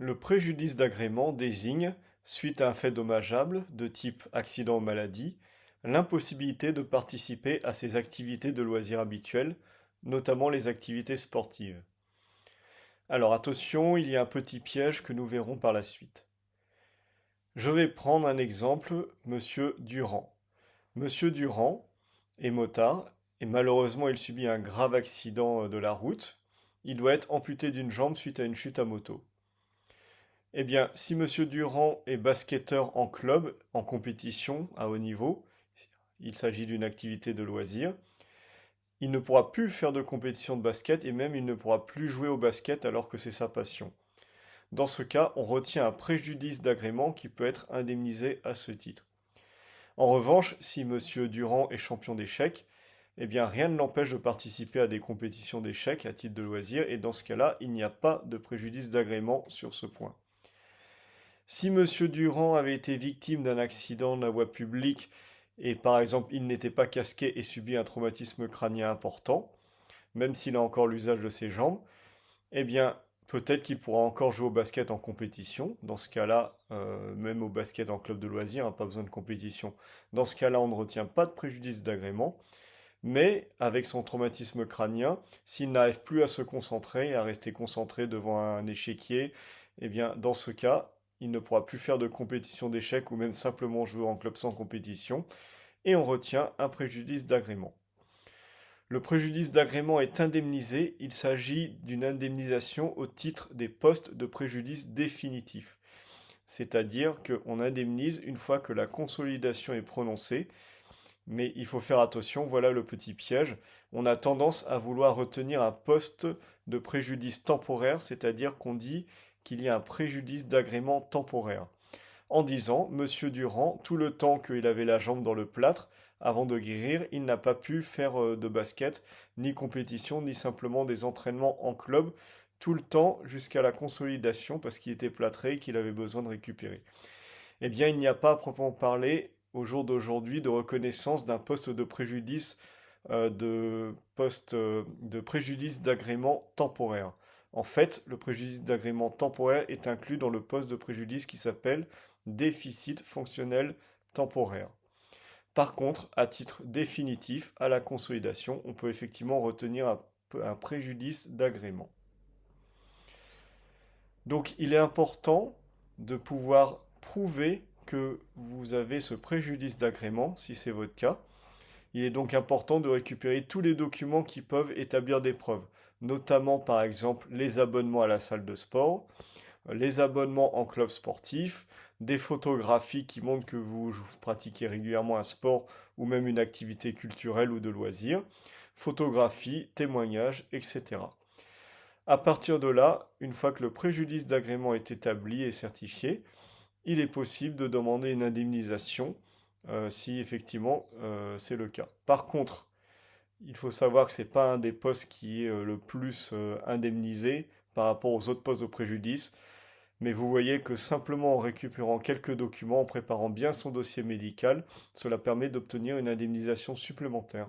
Le préjudice d'agrément désigne, suite à un fait dommageable de type accident ou maladie, l'impossibilité de participer à ses activités de loisirs habituelles, notamment les activités sportives. Alors attention, il y a un petit piège que nous verrons par la suite. Je vais prendre un exemple, Monsieur Durand. Monsieur Durand est motard et malheureusement il subit un grave accident de la route. Il doit être amputé d'une jambe suite à une chute à moto. Eh bien, si Monsieur Durand est basketteur en club, en compétition à haut niveau, il s'agit d'une activité de loisir, il ne pourra plus faire de compétition de basket et même il ne pourra plus jouer au basket alors que c'est sa passion. Dans ce cas, on retient un préjudice d'agrément qui peut être indemnisé à ce titre. En revanche, si Monsieur Durand est champion d'échecs, eh bien rien ne l'empêche de participer à des compétitions d'échecs à titre de loisir et dans ce cas-là, il n'y a pas de préjudice d'agrément sur ce point. Si Monsieur Durand avait été victime d'un accident de la voie publique et par exemple il n'était pas casqué et subit un traumatisme crânien important, même s'il a encore l'usage de ses jambes, eh bien peut-être qu'il pourra encore jouer au basket en compétition. Dans ce cas-là, même au basket en club de loisirs, hein, pas besoin de compétition. Dans ce cas-là, on ne retient pas de préjudice d'agrément. Mais avec son traumatisme crânien, s'il n'arrive plus à se concentrer, à rester concentré devant un échiquier, eh bien dans ce cas, il ne pourra plus faire de compétition d'échecs ou même simplement jouer en club sans compétition, et on retient un préjudice d'agrément. Le préjudice d'agrément est indemnisé, il s'agit d'une indemnisation au titre des postes de préjudice définitifs. C'est-à-dire qu'on indemnise une fois que la consolidation est prononcée, mais il faut faire attention, voilà le petit piège. On a tendance à vouloir retenir un poste de préjudice temporaire, c'est-à-dire qu'on dit qu'il y a un préjudice d'agrément temporaire. En disant, Monsieur Durand, tout le temps qu'il avait la jambe dans le plâtre, avant de guérir, il n'a pas pu faire de basket, ni compétition, ni simplement des entraînements en club, tout le temps jusqu'à la consolidation parce qu'il était plâtré et qu'il avait besoin de récupérer. Eh bien, il n'y a pas à proprement parler au jour d'aujourd'hui de reconnaissance d'un poste de préjudice de préjudice d'agrément temporaire. En fait, le préjudice d'agrément temporaire est inclus dans le poste de préjudice qui s'appelle déficit fonctionnel temporaire. Par contre, à titre définitif, à la consolidation, on peut effectivement retenir un préjudice d'agrément. Donc il est important de pouvoir prouver que vous avez ce préjudice d'agrément, si c'est votre cas. Il est donc important de récupérer tous les documents qui peuvent établir des preuves, notamment par exemple les abonnements à la salle de sport, les abonnements en club sportif, des photographies qui montrent que vous pratiquez régulièrement un sport ou même une activité culturelle ou de loisir, photographies, témoignages, etc. À partir de là, une fois que le préjudice d'agrément est établi et certifié, il est possible de demander une indemnisation si effectivement c'est le cas. Par contre, il faut savoir que ce n'est pas un des postes qui est le plus indemnisé par rapport aux autres postes de préjudice, mais vous voyez que simplement en récupérant quelques documents, en préparant bien son dossier médical, cela permet d'obtenir une indemnisation supplémentaire.